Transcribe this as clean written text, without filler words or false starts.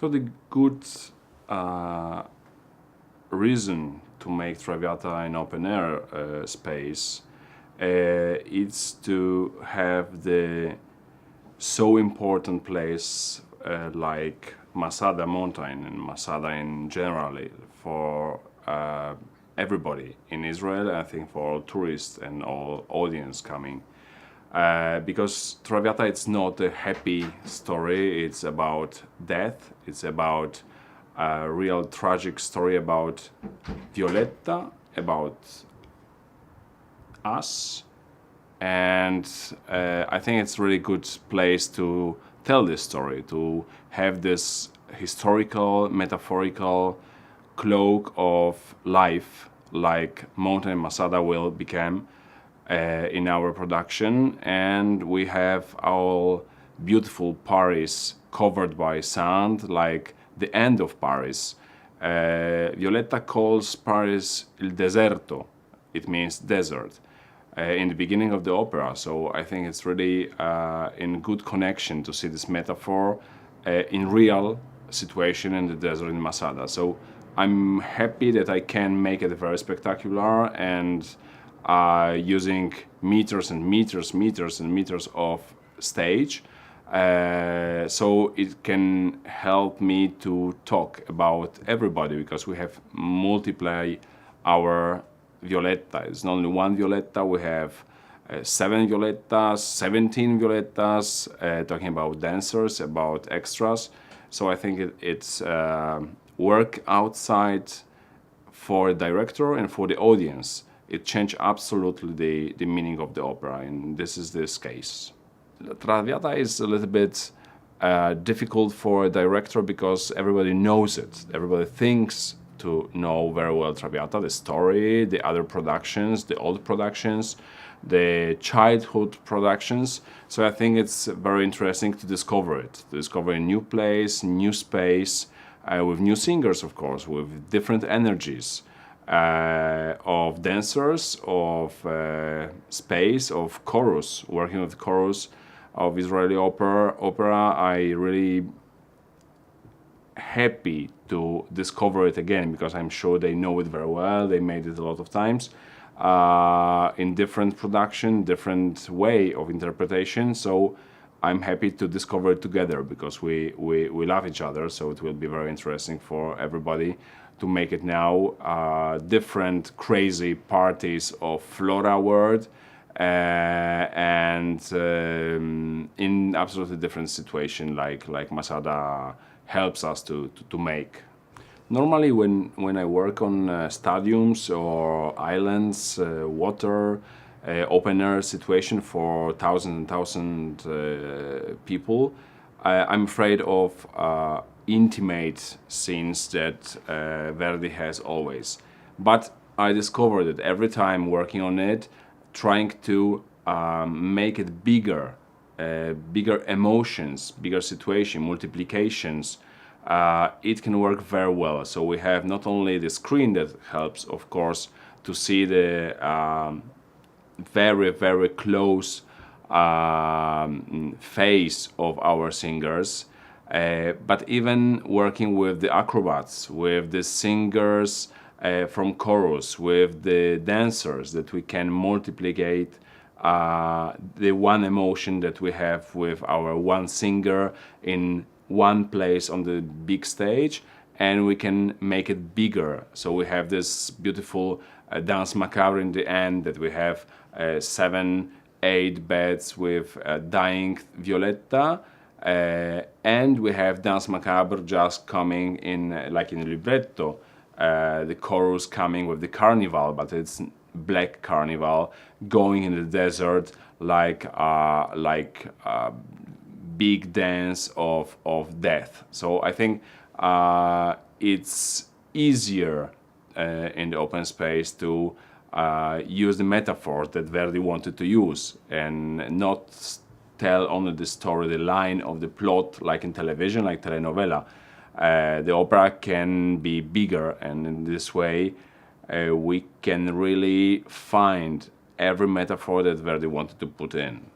So the good reason to make Treviotta an open-air space is to have the so important place like Masada mountain and Masada in general for everybody in Israel, I think for all tourists and all audience coming. Because Treviotta, it's not a happy story, it's about death, it's about a real tragic story about Violetta, about us, and I think it's a really good place to tell this story, to have this historical, metaphorical cloak of life like Mountain Masada will become in our production. And we have our beautiful Paris covered by sand, like the end of Paris. Violetta calls Paris il deserto, it means desert, in the beginning of the opera. So I think it's really in good connection to see this metaphor in real situation in the desert in Masada. So I'm happy that I can make it very spectacular and using meters and meters and meters of stage. So it can help me to talk about everybody, because we have multiply our Violetta. It's not only one Violetta, we have 7 Violettas, 17 Violettas, talking about dancers, about extras. So I think it's work outside for a director and for the audience. It changed absolutely the meaning of the opera, and this is this case. Traviata is a little bit difficult for a director because everybody knows it. Everybody thinks to know very well Traviata, the story, the other productions, the old productions, the childhood productions. So I think it's very interesting to discover it, to discover a new place, new space, with new singers, of course, with different energies. Of dancers, of space, of chorus, working with chorus of Israeli opera. I really happy to discover it again, because I'm sure they know it very well. They made it a lot of times in different production, different way of interpretation. So I'm happy to discover it together, because we love each other. So it will be very interesting for everybody to make it now. Different crazy parties of Flora world, and in absolutely different situation like Masada helps us to make. Normally when I work on stadiums or islands, water, open air situation for thousands and thousands people, I'm afraid of intimate scenes that Verdi has always. But I discovered that every time working on it, trying to make it bigger, bigger emotions, bigger situation, multiplications, it can work very well. So we have not only the screen that helps, of course, to see the very, very close face of our singers, but even working with the acrobats, with the singers from chorus, with the dancers, that we can multiplicate the one emotion that we have with our one singer in one place on the big stage, and we can make it bigger. So we have this beautiful dance macabre in the end, that we have 7, 8 beds with dying Violetta, and we have dance macabre just coming in, like in libretto, the chorus coming with the carnival, but it's black carnival going in the desert, like big dance of death. So I think it's easier in the open space to use the metaphors that Verdi wanted to use, and not tell only the story, the line of the plot, like in television, like telenovela. The opera can be bigger, and in this way we can really find every metaphor that Verdi wanted to put in.